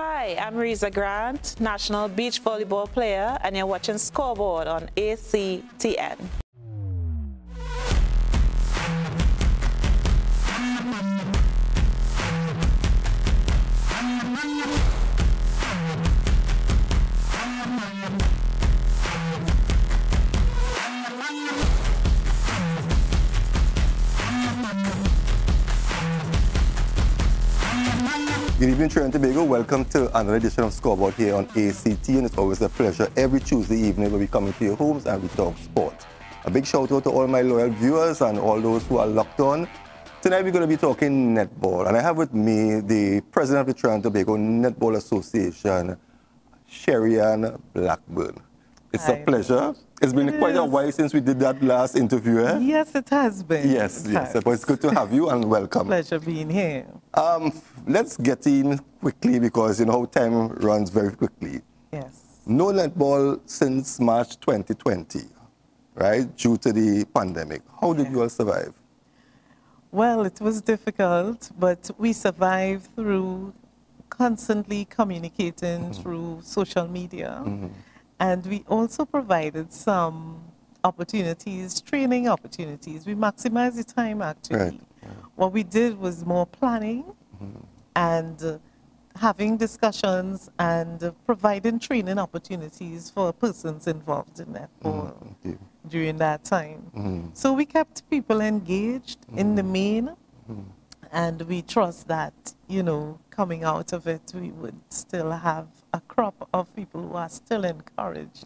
Hi, I'm Reza Grant, National Beach Volleyball player, and you're watching Scoreboard on ACTN. Good evening, Trinidad and Tobago. Welcome to another edition of Scoreboard here on ACT, and it's always a pleasure every Tuesday evening when we come into your homes and we talk sport. A big shout out to all my loyal viewers and all those who are locked on. Tonight we're going to be talking netball, and I have with me the president of the Trinidad and Tobago Netball Association, SherryAnn Blackburn. It's a pleasure. It's been quite a while since we did that last interview. Eh? Yes, it has been. Yes. But it's good to have you and welcome. Pleasure being here. Let's get in quickly because you know how time runs very quickly. Yes. No netball since March 2020, right? Due to the pandemic. How did you all survive? Well, it was difficult, but we survived through constantly communicating through social media. And we also provided some opportunities, training opportunities. We maximized the time, actually. Right. What we did was more planning and having discussions and providing training opportunities for persons involved in netball during that time. So we kept people engaged in the main, and we trust that, you know, coming out of it, we would still have a crop of people who are still encouraged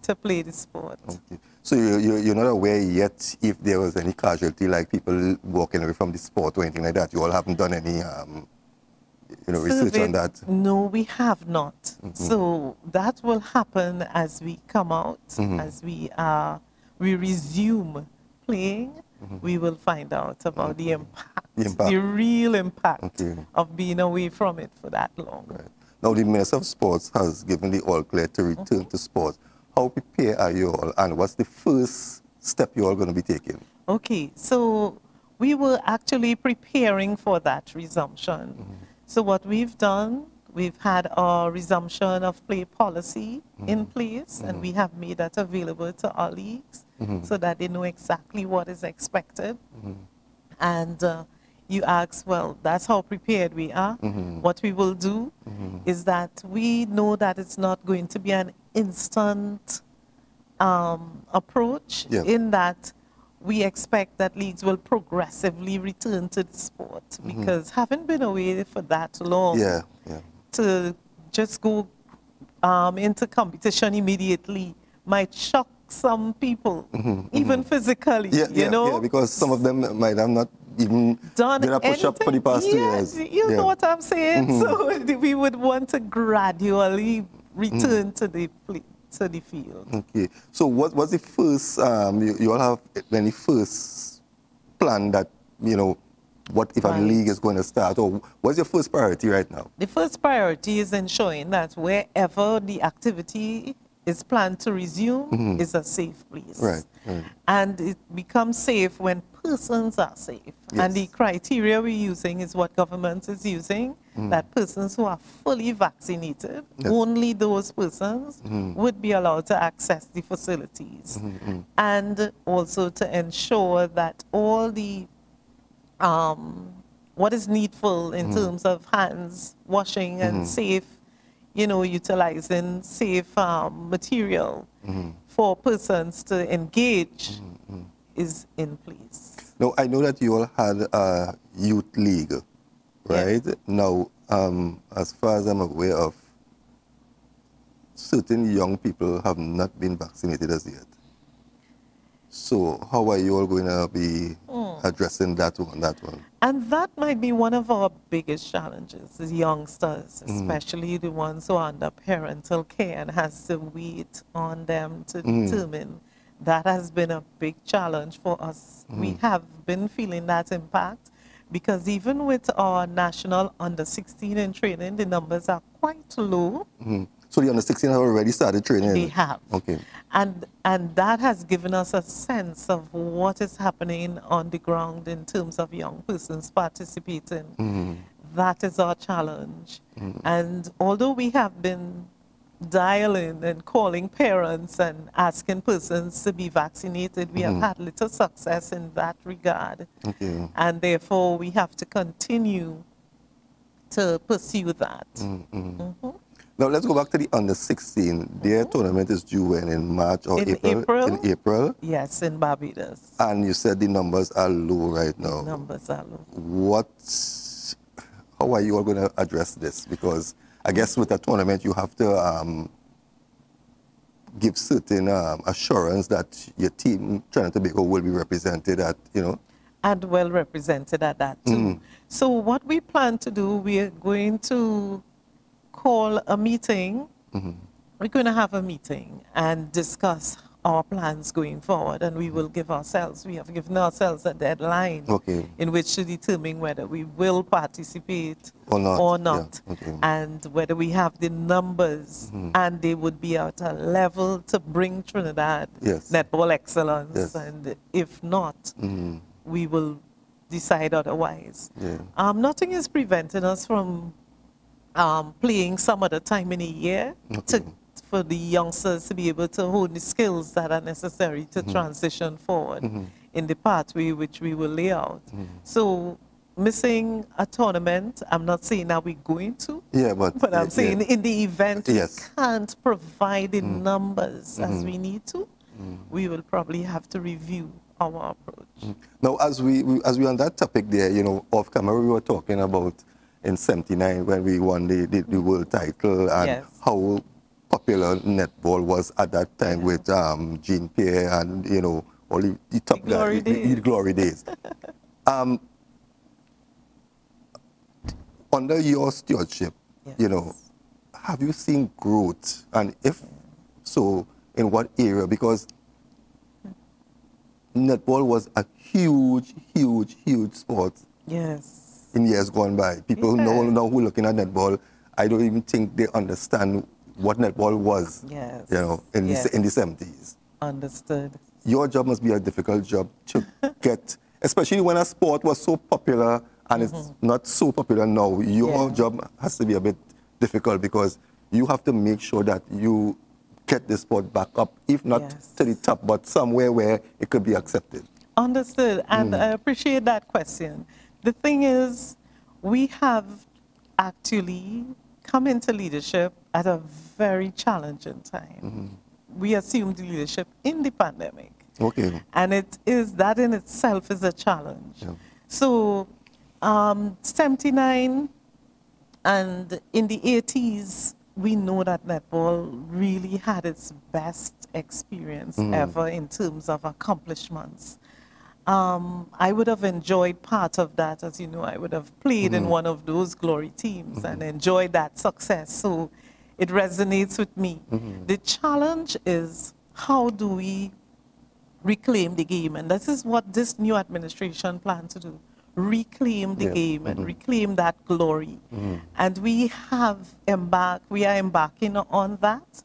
to play the sport. Okay. So you're not aware yet if there was any casualty, like people walking away from the sport or anything like that? You all haven't done any research on that? No, we have not. So that will happen as we come out, as we resume playing. We will find out about the impact, the real impact of being away from it for that long. Right. Now, the Minister of Sports has given the all clear to return to sports. How prepared are you all, and what's the first step you're all going to be taking? Okay, so we were actually preparing for that resumption. So what we've done, we've had our resumption of play policy in place, and we have made that available to our leagues so that they know exactly what is expected. And you ask, well, that's how prepared we are. What we will do is that we know that it's not going to be an instant approach in that we expect that leagues will progressively return to the sport because having been away for that long, to just go into competition immediately might shock some people, even physically, you know? Yeah, because some of them might have not even done a push-up for the past 2 years. You know what I'm saying? So we would want to gradually return to the field. Okay. So what was the first, you all have any first plan that, you know, what if a league is going to start, or what's your first priority right now? The first priority is ensuring that wherever the activity is planned to resume is a safe place. Right. And it becomes safe when persons are safe. And the criteria we're using is what government is using, that persons who are fully vaccinated, only those persons would be allowed to access the facilities. And also to ensure that all the what is needful in terms of hands washing and safe, you know, utilizing safe material for persons to engage is in place. Now, I know that you all had a youth league, right? Now, as far as I'm aware of, certain young people have not been vaccinated as yet. So how are you all going to be addressing that one? And that might be one of our biggest challenges, the youngsters, especially the ones who are under parental care and has to wait on them to determine. That has been a big challenge for us. We have been feeling that impact because even with our national under-16 in training, the numbers are quite low. So the under-16 have already started training? They have. Okay. And that has given us a sense of what is happening on the ground in terms of young persons participating. that is our challenge. And although we have been dialing and calling parents and asking persons to be vaccinated, we have had little success in that regard. Okay. And therefore, we have to continue to pursue that. Now let's go back to the under-16. Their tournament is due when, in March or In April? April? In April. Yes, in Barbados. And you said the numbers are low right now. Numbers are low. How are you all going to address this? Because I guess with a tournament you have to give certain assurance that your team, Trinidad and Tobago, will be represented at, And well represented at that too. So what we plan to do, we are going to call a meeting. We're going to have a meeting and discuss our plans going forward, and we will give ourselves, we have given ourselves a deadline in which to determine whether we will participate or not, Yeah. and whether we have the numbers and they would be at a level to bring Trinidad netball excellence, and if not, we will decide otherwise. Nothing is preventing us from playing some other time in a year for the youngsters to be able to hone the skills that are necessary to transition forward in the pathway which we will lay out. So missing a tournament, I'm not saying that we're going to, but I'm saying in the event we can't provide the numbers as we need to, we will probably have to review our approach. Now, as we on that topic there, off camera we were talking about in '79 when we won the world title and how popular netball was at that time with Jean Pierre and all the top guys, the glory days. Under your stewardship, have you seen growth, and if so, in what area? Because netball was a huge sport. In years gone by, people who know now who are looking at netball, I don't even think they understand what netball was. In the '70s. Understood. Your job must be a difficult job to get, especially when a sport was so popular and it's not so popular now. Your job has to be a bit difficult because you have to make sure that you get the sport back up, if not to the top, but somewhere where it could be accepted. Understood, and I appreciate that question. The thing is, we have actually come into leadership at a very challenging time. We assumed leadership in the pandemic. And that in itself is a challenge. So, '79 and in the '80s, we know that netball really had its best experience ever in terms of accomplishments. I would have enjoyed part of that. As you know, I would have played in one of those glory teams and enjoyed that success. So it resonates with me. The challenge is, how do we reclaim the game? And this is what this new administration plans to do. Reclaim the game and reclaim that glory. And we are embarking on that.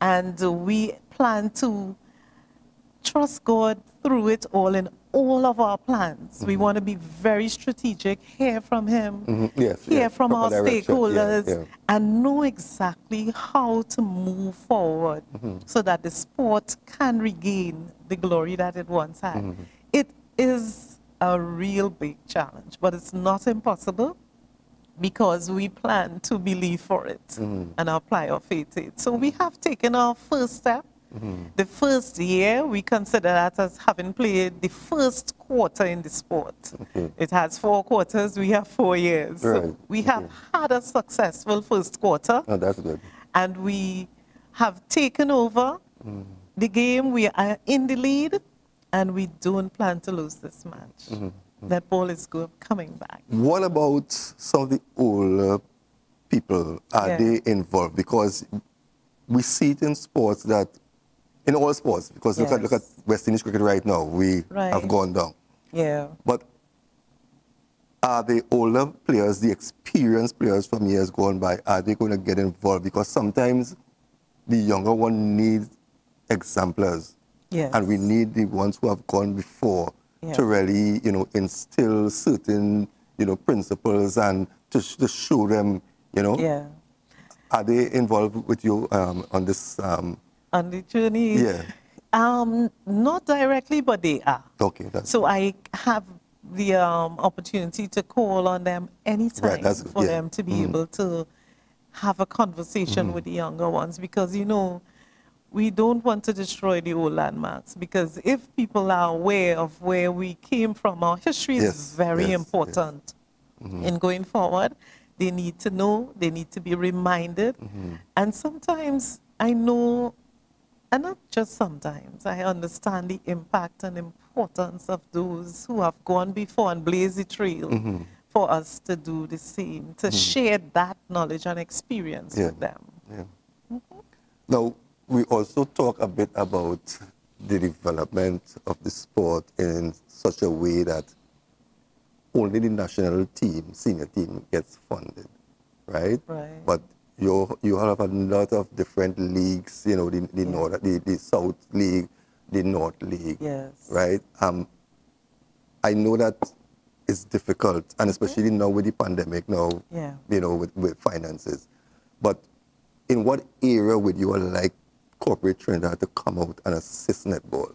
And we plan to trust God through it all in all of our plans. We want to be very strategic, hear from Him, hear from our stakeholders, and know exactly how to move forward so that the sport can regain the glory that it once had. It is a real big challenge, but it's not impossible because we plan to believe for it and apply our faith to it. So we have taken our first step. The first year, we consider that as having played the first quarter in the sport. It has 4 quarters, we have 4 years. So we have had a successful first quarter. Oh, that's good. And we have taken over the game. We are in the lead, and we don't plan to lose this match. That ball is coming back. What about some of the older people? Are they involved? Because we see it in sports that, in all sports, because look at West Indies cricket right now, we have gone down. But are the older players, the experienced players from years gone by, are they going to get involved? Because sometimes the younger one needs exemplars. And we need the ones who have gone before to really, instill certain, principles and to show them, you know? Yeah. Are they involved with you on this? On the journey? Yeah. Not directly, but they are. Okay. So I have the opportunity to call on them anytime Right, that's good, for yeah. them to be able to have a conversation with the younger ones, because, you know, we don't want to destroy the old landmarks, because if people are aware of where we came from, our history is Yes, very yes, important in going forward. They need to know, they need to be reminded. And sometimes I know, and not just sometimes, I understand the impact and importance of those who have gone before and blazed the trail for us to do the same, to share that knowledge and experience with them. Yeah. Now, we also talk a bit about the development of the sport in such a way that only the national team, senior team, gets funded, right? Right. But you have a lot of different leagues, you know, the North, the South League, the North League, Yes. right? I know that it's difficult, and especially now with the pandemic now, you know, with finances. But in what area would you like corporate Trinidad to come out and assist netball?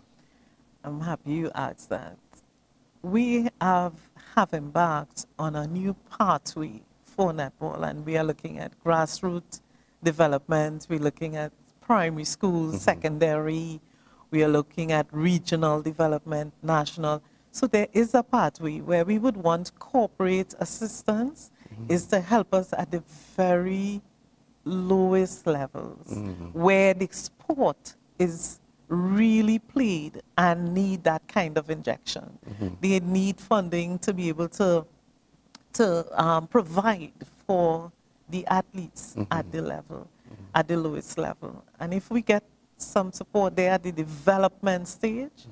I'm happy you asked that. We have embarked on a new pathway for netball, and we are looking at grassroots development. We're looking at primary schools, secondary. We are looking at regional development, national. So there is a pathway where we would want corporate assistance is to help us at the very lowest levels, where the sport is really played and need that kind of injection. They need funding to be able to provide for the athletes at the level, at the lowest level. And if we get some support there at the development stage,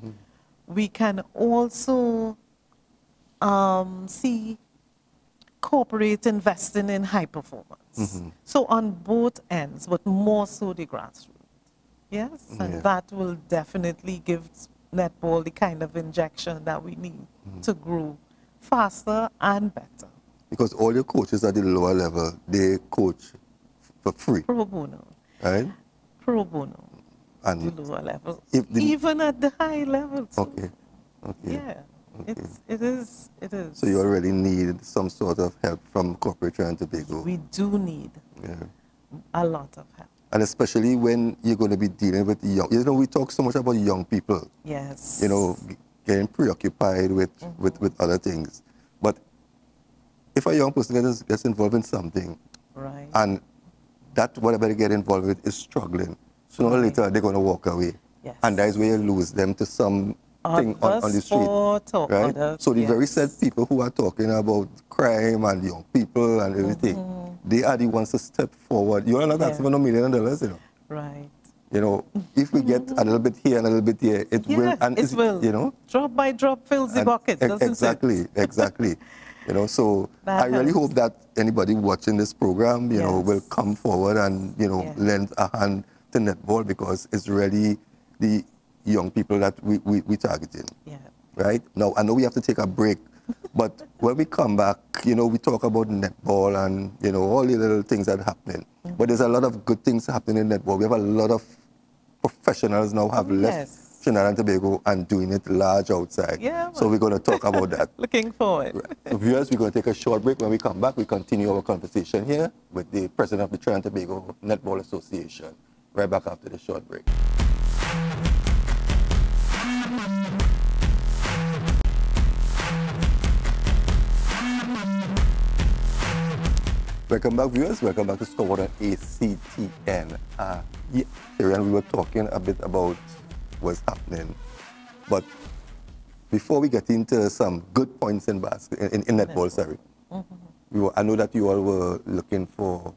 we can also see corporate investing in high performance. So on both ends, but more so the grassroots. Yes, and that will definitely give netball the kind of injection that we need to grow faster and better. Because all your coaches at the lower level, they coach for free. Pro bono. Right? Pro bono. And the lower level. Even at the high level too. Okay. Yeah. Okay. It is. So you already need some sort of help from corporate Trinidad and Tobago. We do need a lot of help. And especially when you're going to be dealing with young, you know, we talk so much about young people. Yes. You know, getting preoccupied with other things. But if a young person gets involved in something, right, and that whatever they get involved with is struggling, sooner or later they're going to walk away. Yes. And that is where you lose them to some thing on the street. Right? So the very said people who are talking about crime and young people and everything, they are the ones to step forward. You're not asking for $1 million, you know. Right. You know, if we get a little bit here and a little bit there, it will. And it will. You know, drop by drop fills the bucket, doesn't it? Exactly. You know, so I really hope that anybody watching this program, you know, will come forward and, you know, lend a hand to netball, because it's really the young people that we targeting. Yeah. Right? Now, I know we have to take a break, but when we come back, you know, we talk about netball and, you know, all the little things that are happening. But there's a lot of good things happening in netball. We have a lot of professionals now have left Trinidad and Tobago and doing it large outside. Yeah, so we're going to talk about that. Looking forward. Right. So viewers, we're going to take a short break. When we come back, we continue our conversation here with the president of the Trinidad and Tobago Netball Association. Right back after the short break. Welcome back, viewers. Welcome back to SCOREBOARD on ACTN. SherryAnn, we were talking a bit about what's happening, but before we get into some good points in netball, sorry, I know that you all were looking for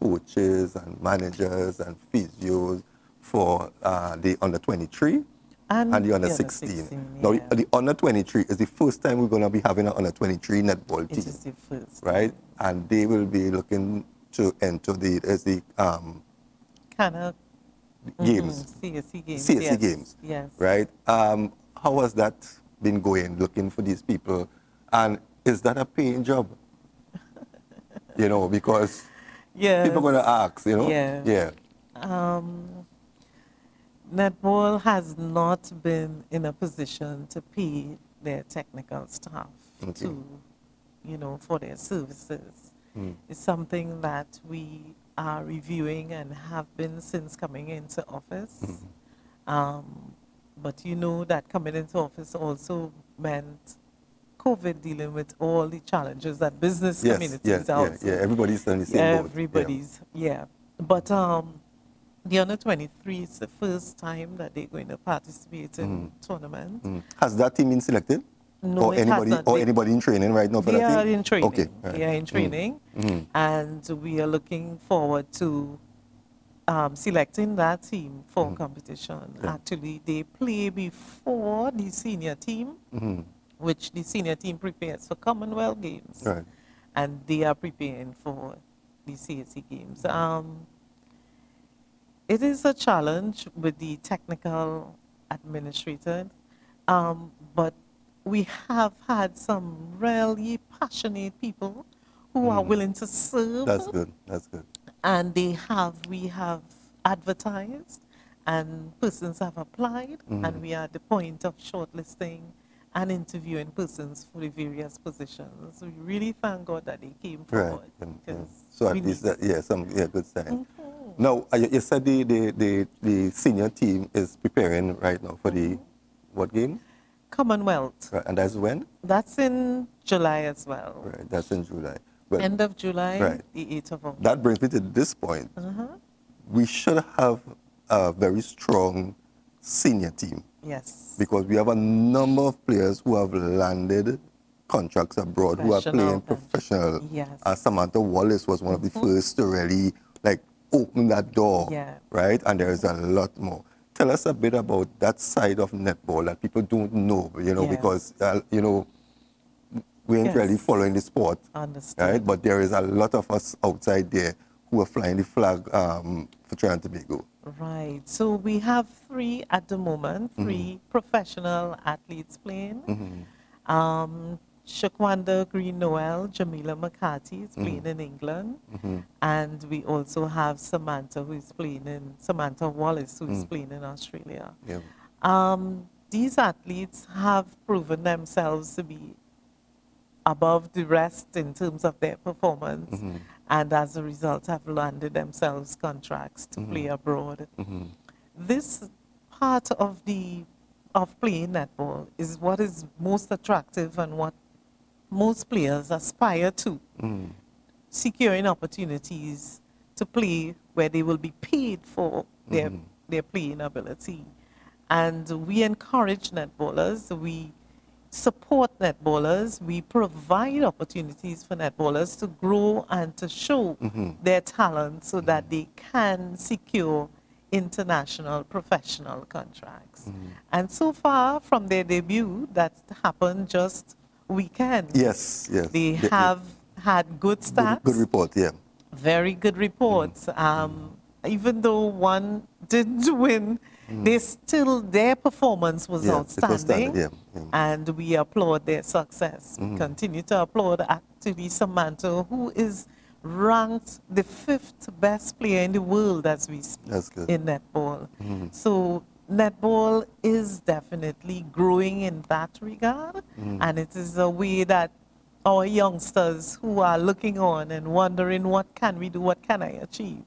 coaches and managers and physios for the under-23 and the under-16. Now, the under-23 is the first time we're going to be having an under-23 netball team. It is the first. Right? And they will be looking to enter the kind of games. CSC games. CSC games. Yes. Right? How has that been going, looking for these people? And is that a paying job? you know, because Yes. people are going to ask, you know? Yeah. Yeah. Netball has not been in a position to pay their technical staff to, you know, for their services. It's something that we are reviewing and have been since coming into office. But you know that coming into office also meant COVID, dealing with all the challenges that business communities are also. Yeah, everybody's in the same boat. Everybody's, But the under 23 is the first time that they're going to participate in tournaments. Has that team been selected? No, or anybody in training right now for that team? They are in training. Okay. Right. They are in training. And we are looking forward to selecting that team for competition. Okay. Actually, they play before the senior team, which the senior team prepares for Commonwealth Games. Right. And they are preparing for the CAC Games. It is a challenge with the technical administrator, but we have had some really passionate people who are willing to serve. That's good. That's good. And we have advertised, and persons have applied, and we are at the point of shortlisting and interviewing persons for the various positions. We really thank God that they came forward. Right. So at least that, good sign. Now, you said the senior team is preparing right now for the what game? Commonwealth. Right. And that's when? That's in July as well. Right, that's in July. Well, end of July, right. the 8th of August. That brings me to this point. We should have a very strong senior team. Yes. Because we have a number of players who have landed contracts abroad, who are playing professional. Yes. Samantha Wallace was one of the first to really open that door, right? And there is a lot more. Tell us a bit about that side of netball that people don't know, you know, because, you know, we ain't really following the sport, right? But there is a lot of us outside there who are flying the flag for Trinidad and Tobago. Right. So we have 3 at the moment, 3 professional athletes playing. Shaquanda Green Noel, Jamila McCarthy is playing in England. And we also have Samantha Wallace, who is playing in Australia. These athletes have proven themselves to be above the rest in terms of their performance, and as a result have landed themselves contracts to play abroad. This part of playing netball is what is most attractive and what most players aspire to, securing opportunities to play where they will be paid for their playing ability. And we encourage netballers, we support netballers, we provide opportunities for netballers to grow and to show their talent so that they can secure international professional contracts. And so far from their debut, that happened just weekend. Yes. They have had good stats. Good report, Very good reports. Even though one didn't win, their performance was outstanding, and we applaud their success. We continue to applaud actually Samantha, who is ranked the 5th best player in the world as we speak in netball. So netball is definitely growing in that regard, and it is a way that our youngsters who are looking on and wondering what can we do, what can I achieve,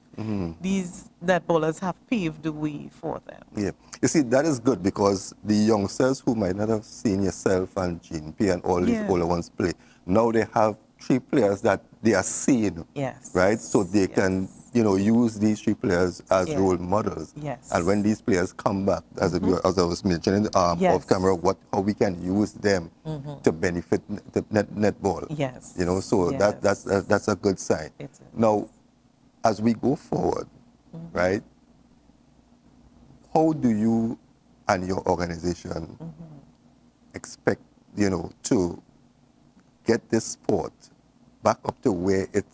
these netballers have paved the way for them. Yeah, you see, that is good because the youngsters who might not have seen yourself and Jean P and all these older ones play, now they have 3 players that they are seeing, right? So they can, you know, use these 3 players as role models. And when these players come back, as I was mentioning off camera, how we can use them to benefit the netball. You know, so that's a good sign. Now, as we go forward, right? How do you and your organization expect, you know, to get this sport back up to where it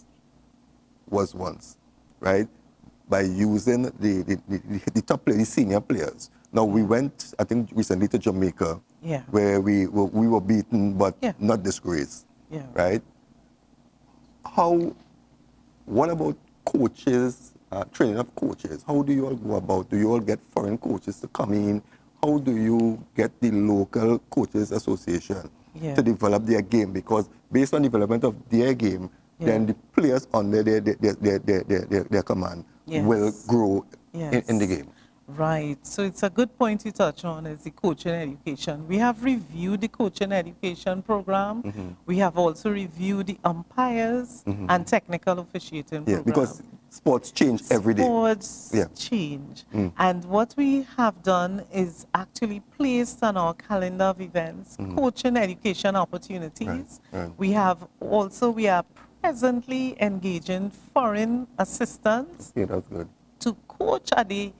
was once, right? By using the top players, the senior players. Now, we went, I think, recently to Jamaica, where we were beaten but not disgraced, right? How What about coaches, training of coaches? How do you all go about? Do you all get foreign coaches to come in? How do you get the local coaches association to develop their game? Because based on development of their game, then the players under their command will grow in the game. Right. So it's a good point you touch on is the coaching education. We have reviewed the coaching education program. We have also reviewed the umpires and technical officiating program. Because sports change every day. Sports change. And what we have done is actually placed on our calendar of events coaching education opportunities. We have also, we are presently engaging foreign assistants that's good. to coach at the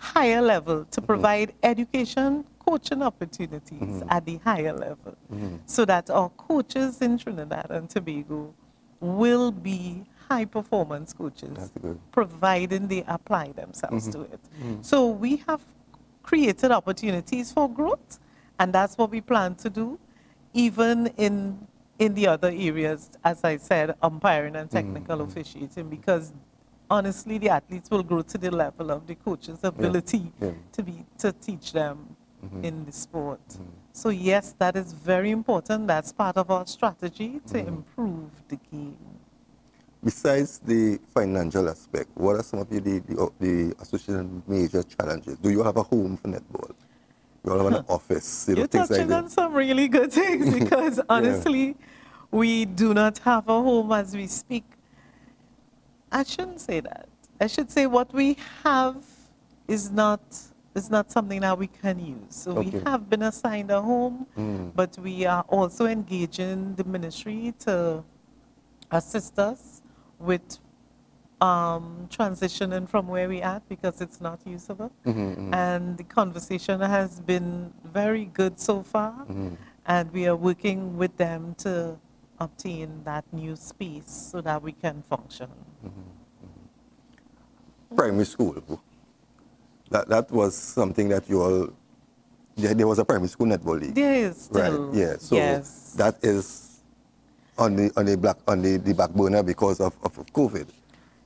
higher level, to provide education, coaching opportunities at the higher level, so that our coaches in Trinidad and Tobago will be high performance coaches, providing they apply themselves to it. So we have created opportunities for growth, and that's what we plan to do, even in the other areas, as I said, umpiring and technical officiating, because honestly, the athletes will grow to the level of the coach's ability to teach them in the sport. So yes, that is very important. That's part of our strategy to improve the game. Besides the financial aspect, what are some of the association major challenges? Do you have a home for netball? You all have an office? You're things touching like on some really good things because honestly, we do not have a home as we speak. I shouldn't say that. I should say what we have is not something that we can use. So we have been assigned a home, but we are also engaging the ministry to assist us with transitioning from where we are because it's not usable. And the conversation has been very good so far, and we are working with them to obtain that new space so that we can function. Primary school, that was something that you all, there was a primary school netball league. There is still. Right, so that is on the back burner because of COVID.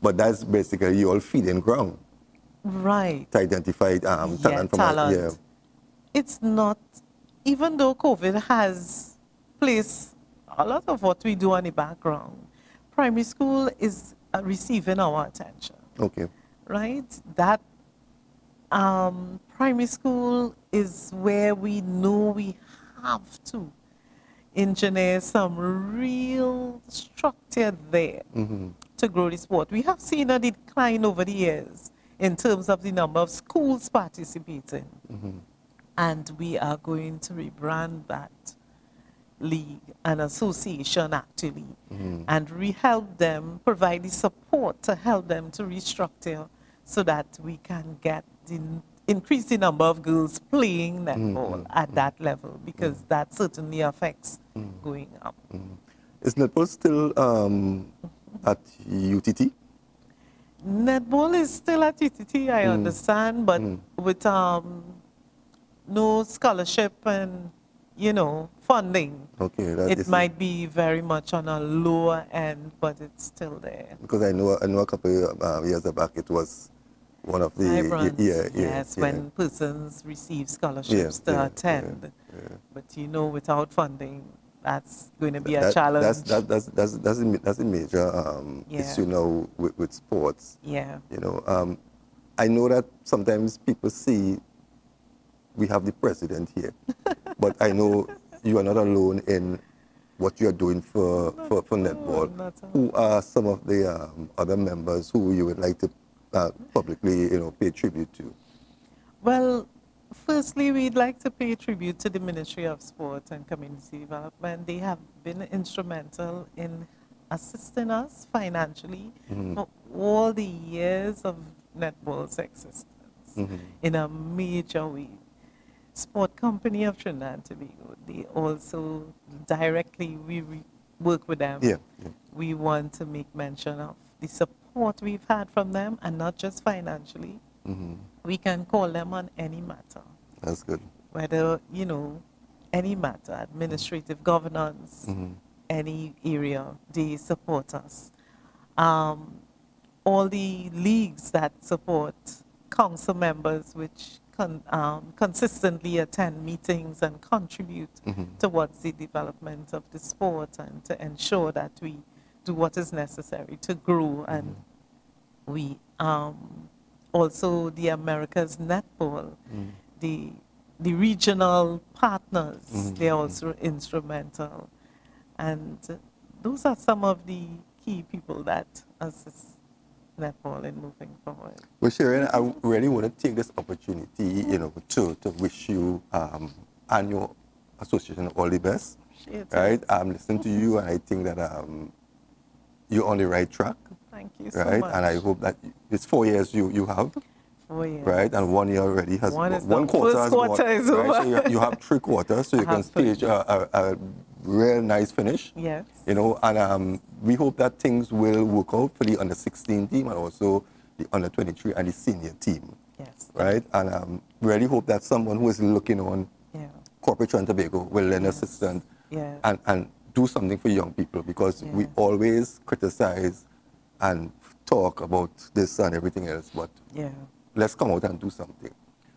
But that's basically you all feeding ground. Right. To identify talent from talent. It's not, even though COVID has placed a lot of what we do on the background, primary school is receiving our attention. Right? That primary school is where we know we have to engineer some real structure there to grow the sport. We have seen a decline over the years in terms of the number of schools participating. And we are going to rebrand that league, an association actually, and help them, provide the support to help them to restructure so that we can get increase the number of girls playing netball at that level, because that certainly affects going up. Is netball still at UTT? Netball is still at UTT, I understand, but with no scholarship and funding. It might be very much on a lower end, but it's still there. Because I know a couple of years back it was one of the when persons receive scholarships to attend. But without funding, that's going to be a challenge. That's a major issue now with sports. I know that sometimes people see we have the president here, but I know you are not alone in what you are doing for netball. Who are some of the other members who you would like to publicly, pay tribute to? Well, firstly, we'd like to pay tribute to the Ministry of Sport and Community Development. They have been instrumental in assisting us financially for all the years of netball's existence in a major way. Sport Company of Trinidad and Tobago, they also directly, we work with them. We want to make mention of the support we've had from them, and not just financially. We can call them on any matter. That's good. Whether, any matter, administrative governance, any area, they support us. all the leagues that support council members which consistently attend meetings and contribute towards the development of the sport and to ensure that we do what is necessary to grow. And we also the America's Netball, the regional partners, they're also instrumental. And those are some of the key people that assist Netball in moving forward. Well, SherryAnn, I really want to take this opportunity, you know, to wish you and your association all the best. Right? I'm listening to you, and I think that you're on the right track. Thank you so much. And I hope that it's 4 years you have. 4 years. Right? And 1 year already has one quarter. First quarter is over. Right? So you have 3 quarters, so you can stage a real nice finish. Yes. You know, and we hope that things will work out for the under 16 team and also the under 23 and the senior team. Yes. Right? And really hope that someone who is looking on corporate Trinidad and Tobago will lend assistance and do something for young people, because we always criticize and talk about this and everything else, but let's come out and do something.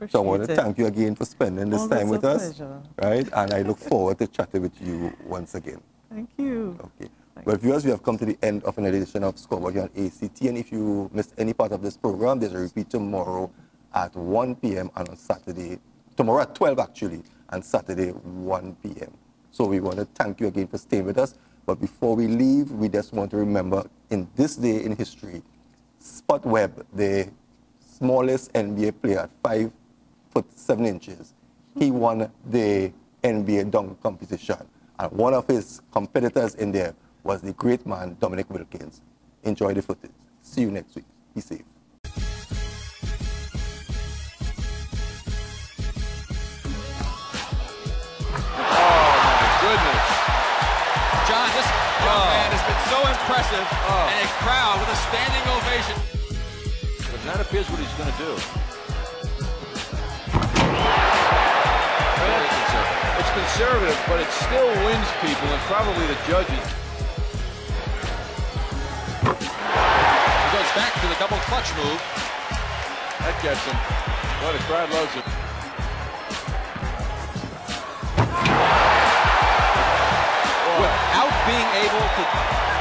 So I want to thank you again for spending this time with us. Right? And I look forward to chatting with you once again. Thank you. Okay. Well, viewers, we have come to the end of another edition of Scoreboard here on ACT. And if you missed any part of this program, there's a repeat tomorrow at 1 p.m. and on Saturday, tomorrow at 12 actually, and Saturday 1 p.m. So we want to thank you again for staying with us. But before we leave, we just want to remember, in this day in history, Spot Webb, the smallest NBA player at 5'7", he won the NBA dunk competition. And one of his competitors in there was the great man, Dominic Wilkins. Enjoy the footage. See you next week. Be safe. Goodness. John, this young man has been so impressive, and a crowd with a standing ovation. But that appears what he's going to do. Very conservative. It's conservative, but it still wins people, and probably the judges. He goes back to the double clutch move. That gets him. Boy, the crowd loves it. Without being able to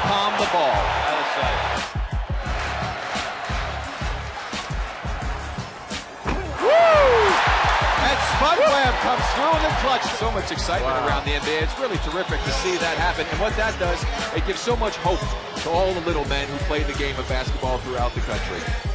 palm the ball. Out of sight. And Spot Webb comes through in the clutch. So much excitement around the NBA. It's really terrific to see that happen. And what that does, it gives so much hope to all the little men who play the game of basketball throughout the country. Yeah.